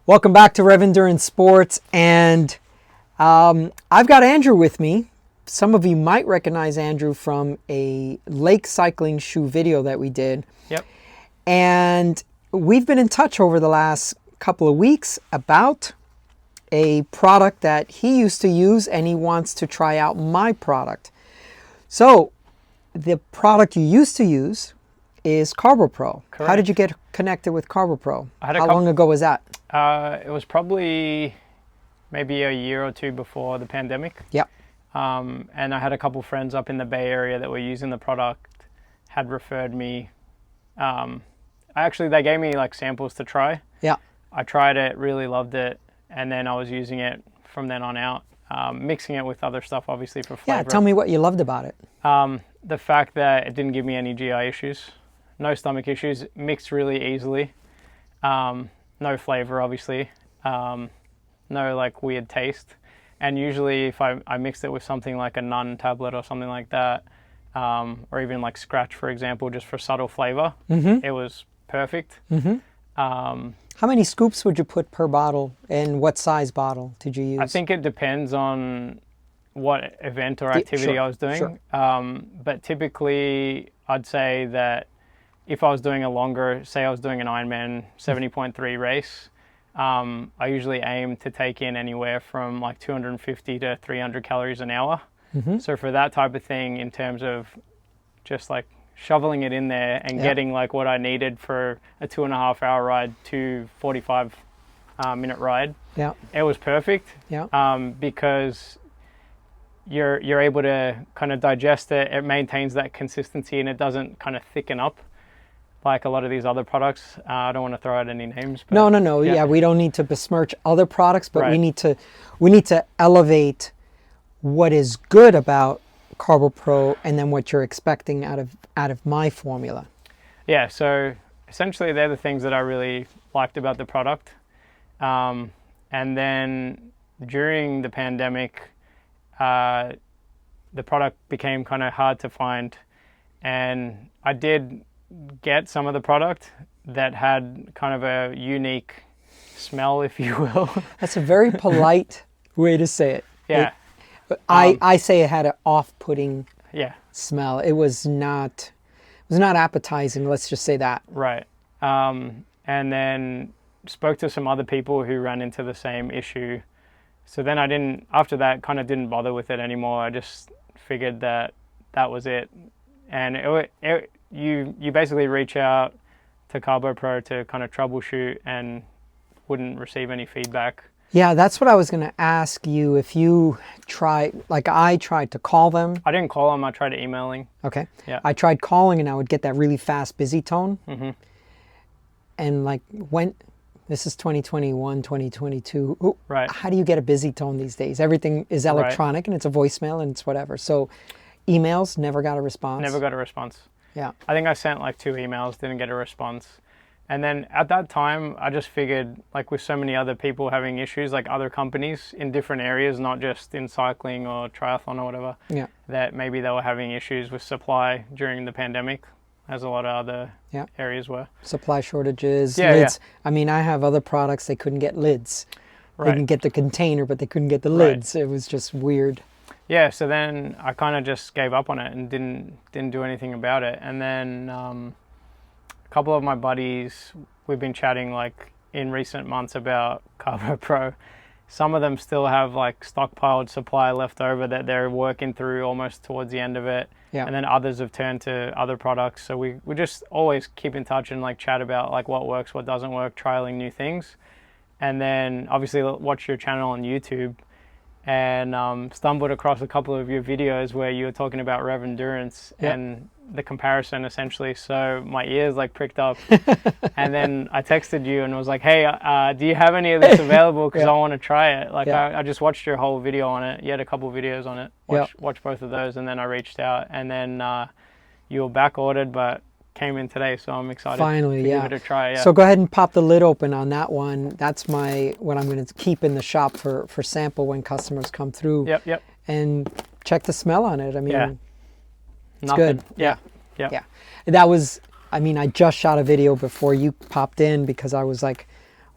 Welcome back to Rev Endurance Sports, and I've got Andrew with me. Some of you might recognize Andrew from a lake cycling shoe video that we did. Yep. And we've been in touch over the last couple of weeks about a product that he used to use, and he wants to try out my product. So the product you used to use is CarboPro. Correct. How did you get connected with CarboPro? How long ago was that? It was probably maybe a year or two before the pandemic. Yep. And I had a couple friends up in the Bay Area that were using the product, had referred me. They gave me like samples to try. Yeah. I tried it, really loved it, and then I was using it from then on out, mixing it with other stuff, obviously, for flavor. Yeah, tell me what you loved about it. The fact that it didn't give me any GI issues, no stomach issues, mixed really easily. No flavor, obviously, no like weird taste. And usually if I mixed it with something like a Nun tablet or something like that, or even like Scratch, for example, just for subtle flavor, it was perfect. How many scoops would you put per bottle, and what size bottle did you use? I think it depends on what event or activity I was doing. Sure. But typically I'd say that if I was doing a longer, say I was doing an Ironman 70.3 race, I usually aim to take in anywhere from like 250 to 300 calories an hour. So for that type of thing, in terms of just like shoveling it in there and getting like what I needed for a 2.5 hour ride to 45 minute ride, it was perfect. Because you're able to kind of digest it. It maintains that consistency and it doesn't kind of thicken up like a lot of these other products. I don't want to throw out any names. But No. Yeah, we don't need to besmirch other products, but Right. we need to elevate what is good about CarboPro and then what you're expecting out of my formula. Yeah, so essentially they're the things that I really liked about the product. And then during the pandemic, the product became kind of hard to find, and I did get some of the product that had kind of a unique smell, if you will. That's a very polite way to say it. Yeah. I say it had an off-putting Yeah. smell. It was not appetizing, let's just say that. Right. And then spoke to some other people who ran into the same issue. So then after that, kind of didn't bother with it anymore. I just figured that was it. And you basically reach out to CarboPro to kind of troubleshoot and wouldn't receive any feedback. Yeah, that's what I was going to ask you. If you I tried to call them. I didn't call them, I tried emailing. Okay. Yeah. I tried calling and I would get that really fast busy tone. And like this is 2021, 2022. Right. How do you get a busy tone these days? Everything is electronic and it's a voicemail and it's whatever. So emails, never got a response. Never got a response. Yeah. I think I sent like 2 emails, didn't get a response. And then at that time, I just figured, like with so many other people having issues, like other companies in different areas, not just in cycling or triathlon or whatever, that maybe they were having issues with supply during the pandemic, as a lot of other areas were. Supply shortages, Yeah, lids. I mean, I have other products, they couldn't get lids. They can get the container, but they couldn't get the lids. It was just weird. Yeah, so then I kind of just gave up on it and didn't do anything about it. And then a couple of my buddies, we've been chatting like in recent months about CarboPro. Some of them still have like stockpiled supply left over that they're working through almost towards the end of it. And then others have turned to other products. So we just always keep in touch and like chat about like what works, what doesn't work, trialing new things. And then obviously watch your channel on YouTube, and stumbled across a couple of your videos where you were talking about Rev Endurance and the comparison essentially. So my ears like pricked up. And then I texted you and was like, hey, do you have any of this available? Because I want to try it. Like I just watched your whole video on it. You had a couple videos on it. Watch both of those. And then I reached out, and then you were back ordered, but came in today, so I'm excited. Finally, to give it a try. So go ahead and pop the lid open on that one. That's what I'm going to keep in the shop for sample when customers come through. Yep. And check the smell on it. I mean, it's Nothing. good. Yeah. That was, I mean, I just shot a video before you popped in because I was like,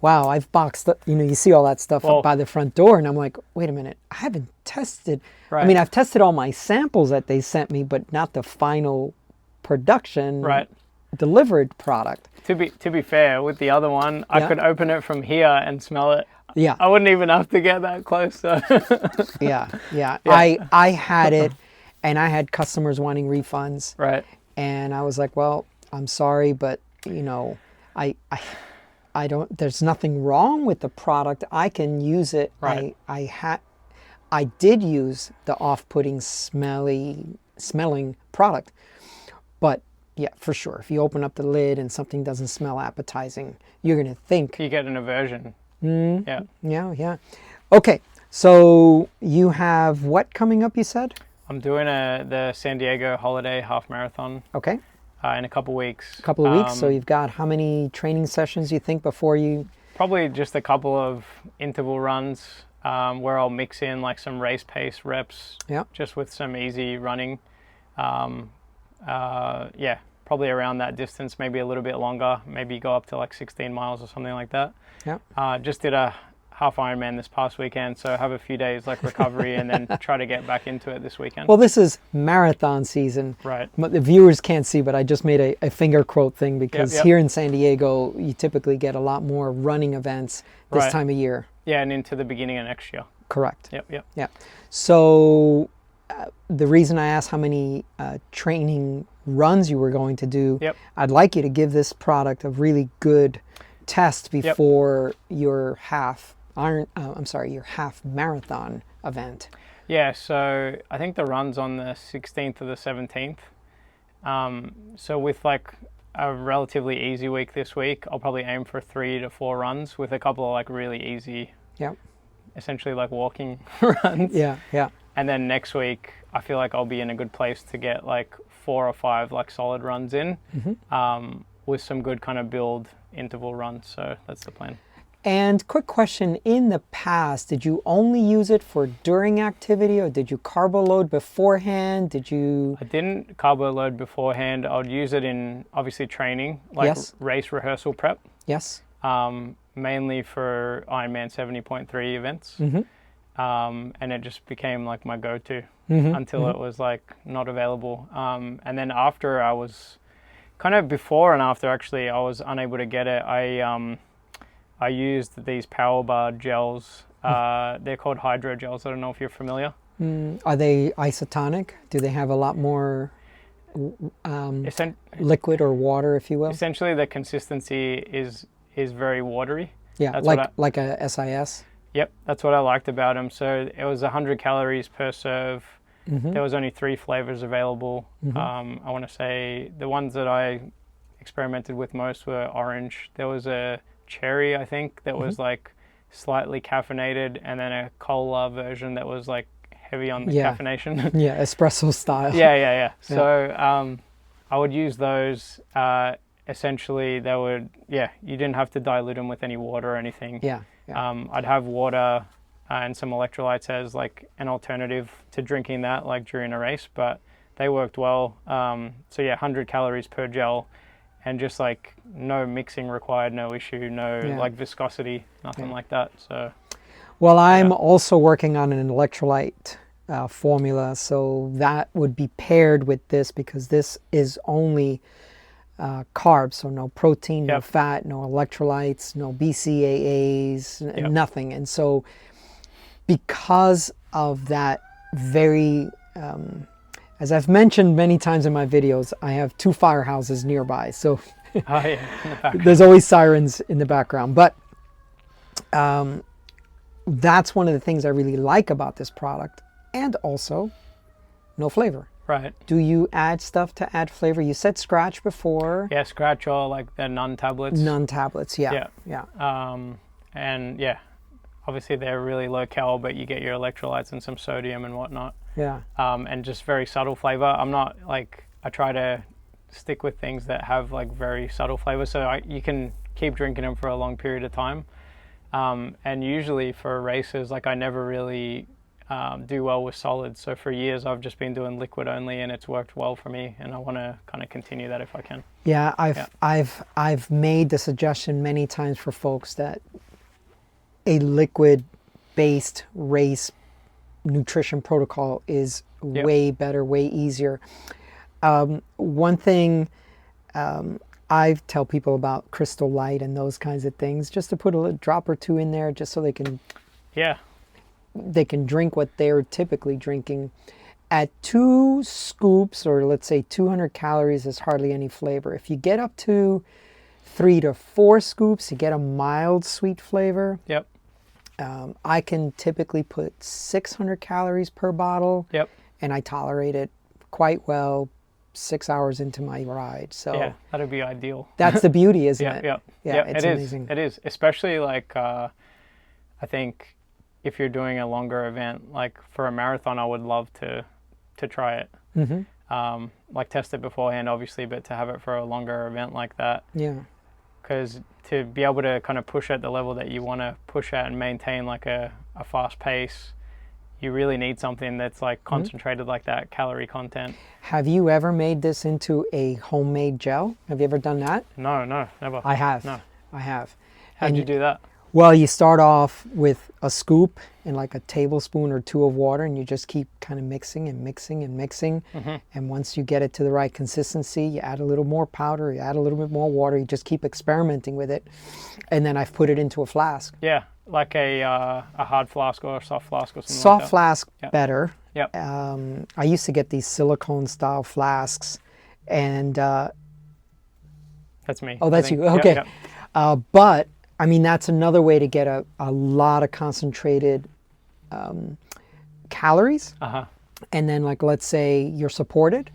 wow, I've boxed up, you see all that stuff Well, up by the front door, and I'm like, wait a minute, I haven't tested. Right. I mean, I've tested all my samples that they sent me, but not the final production Right. delivered product. To be fair, with the other one, I could open it from here and smell it. Yeah. I wouldn't even have to get that close. So. Yeah. I had it, and I had customers wanting refunds. Right. And I was like, well, I'm sorry, but I don't. There's nothing wrong with the product. I can use it. Right. I did use the off-putting smelling product, but yeah, for sure. If you open up the lid and something doesn't smell appetizing, you're gonna think You get an aversion. Yeah. Yeah. Yeah. Okay. So you have what coming up? You said. I'm doing the San Diego Holiday Half Marathon Okay. in a couple weeks. A couple of weeks. So you've got how many training sessions you think before you? Probably just a couple of interval runs where I'll mix in like some race pace reps, Yeah. just with some easy running. Yeah, probably around that distance, maybe a little bit longer. Maybe go up to like 16 miles or something like that. Yeah. Just did a half Ironman this past weekend, so have a few days like recovery and then try to get back into it this weekend. Well, this is marathon season. Right. But the viewers can't see, but I just made a finger quote thing because Yep. here in San Diego, you typically get a lot more running events this Right. time of year. Yeah, and into the beginning of next year. Correct. Yep. Yeah. So the reason I asked how many training runs you were going to do, Yep. I'd like you to give this product a really good test before your half marathon event. Yeah, so I think the run's on the 16th or the 17th. So with like a relatively easy week this week, I'll probably aim for 3 to 4 runs with a couple of like really easy, essentially like walking runs. Yeah. And then next week, I feel like I'll be in a good place to get like 4 or 5 like solid runs in, with some good kind of build interval runs. So that's the plan. And quick question, in the past, did you only use it for during activity or did you carbo load beforehand? I didn't carbo load beforehand. I would use it in obviously training, like race rehearsal prep. Yes. Mainly for Ironman 70.3 events. And it just became like my go-to until it was like not available. And then after I was kind of before and after actually I was unable to get it. I used these power bar gels. They're called hydro gels. I don't know if you're familiar. Are they isotonic? Do they have a lot more liquid or water, if you will? Essentially, the consistency is very watery. Yeah, that's like a SIS. Yep, that's what I liked about them. So it was 100 calories per serve. There was only 3 flavors available. I want to say the ones that I experimented with most were orange. There was a cherry, I think, that was like slightly caffeinated, and then a cola version that was like heavy on the caffeination. Yeah, espresso style. Yeah. So I would use those. Essentially, they would, you didn't have to dilute them with any water or anything. Yeah. I'd have water and some electrolytes as like an alternative to drinking that like during a race, but they worked well. So 100 calories per gel. And just like no mixing required, no issue, like viscosity, nothing like that. So, well, I'm also working on an electrolyte formula, so that would be paired with this because this is only carbs, so no protein, no fat, no electrolytes, no BCAAs, nothing. And so, because of that very as I've mentioned many times in my videos, I have 2 firehouses nearby, so there's always sirens in the background. But that's one of the things I really like about this product, and also no flavor. Right. Do you add stuff to add flavor? You said scratch before. Yeah, scratch or like the nun tablets. Nun tablets, yeah. And obviously they're really low cal, but you get your electrolytes and some sodium and whatnot. Yeah. And just very subtle flavor. I'm not like, I try to stick with things that have like very subtle flavor, so you can keep drinking them for a long period of time. And usually for races, like I never really do well with solids. So for years I've just been doing liquid only, and it's worked well for me, and I want to kind of continue that if I can. Yeah, I've made the suggestion many times for folks that a liquid-based race nutrition protocol is way better, way easier. One thing I tell people about Crystal Light and those kinds of things, just to put a little drop or two in there, just so they can drink what they're typically drinking. At 2 scoops, or let's say 200 calories, is hardly any flavor. If you get up to 3 to 4 scoops, you get a mild sweet flavor. Yep. I can typically put 600 calories per bottle. Yep. And I tolerate it quite well 6 hours into my ride. So yeah, that'd be ideal. That's the beauty, isn't it? Yeah, it's amazing. It is, especially like I think if you're doing a longer event, like for a marathon, I would love to try it. Mm-hmm. Like test it beforehand, obviously, but to have it for a longer event like that. Yeah. Because to be able to kind of push at the level that you want to push at and maintain like a fast pace, you really need something that's like concentrated like that, calorie content. Have you ever made this into a homemade gel? Have you ever done that? No, never. I have. No. I have. How'd you do that? Well, you start off with a scoop and like a tablespoon or 2 of water, and you just keep kind of mixing and mixing and mixing. Mm-hmm. And once you get it to the right consistency, you add a little more powder, you add a little bit more water, you just keep experimenting with it. And then I've put it into a flask. Yeah, like a hard flask or a soft flask or something Soft like that. flask, better. Yep. I used to get these silicone style flasks, and that's me. Oh, that's you. Okay. Yep. But I mean, that's another way to get a lot of concentrated calories. Uh-huh. And then, like, let's say you're supported.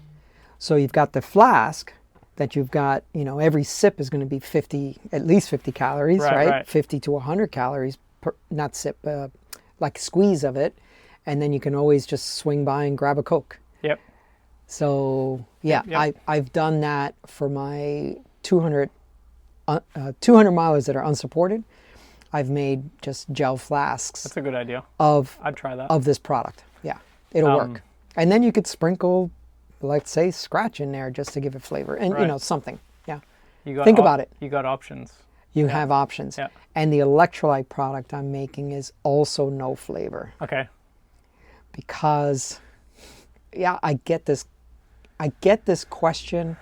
So you've got the flask that you've got, every sip is going to be at least 50 calories, right? 50 to 100 calories per, not sip, like squeeze of it. And then you can always just swing by and grab a Coke. Yep. So, yeah, Yep. I've done that for my 200 milers that are unsupported. I've made just gel flasks. That's a good idea. I'd try that. Of this product. Yeah, it'll work. And then you could sprinkle, let's say, scratch in there just to give it flavor, and something. Yeah. Think about it. You got options. You have options. Yeah. And the electrolyte product I'm making is also no flavor. Okay. Because, I get this question,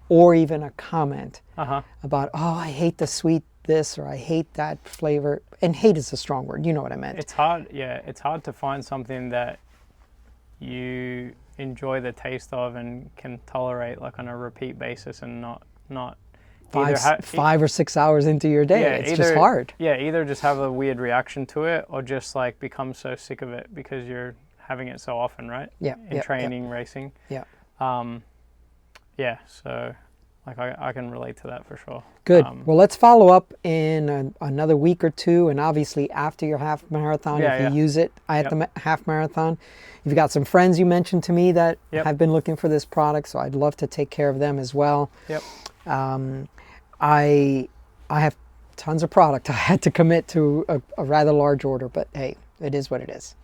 or even a comment about, I hate the sweet this, or I hate that flavor. And hate is a strong word. You know what I meant. It's hard. Yeah, it's hard to find something that you enjoy the taste of and can tolerate like on a repeat basis, and not 5 or 6 hours into your day. Yeah, it's just hard. Yeah, either just have a weird reaction to it, or just like become so sick of it because you're having it so often, right? Yeah. In training, racing. Yeah. Yeah. So, like, I can relate to that for sure. Good. Well, let's follow up in another week or two, and obviously after your half marathon, if you use it at the half marathon. You've got some friends you mentioned to me that have been looking for this product, so I'd love to take care of them as well. Yep. I have tons of product. I had to commit to a rather large order, but hey, it is what it is.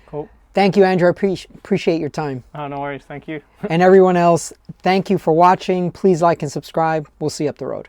Cool. Thank you, Andrew. I appreciate your time. Oh, no worries. Thank you. And everyone else, thank you for watching. Please like and subscribe. We'll see you up the road.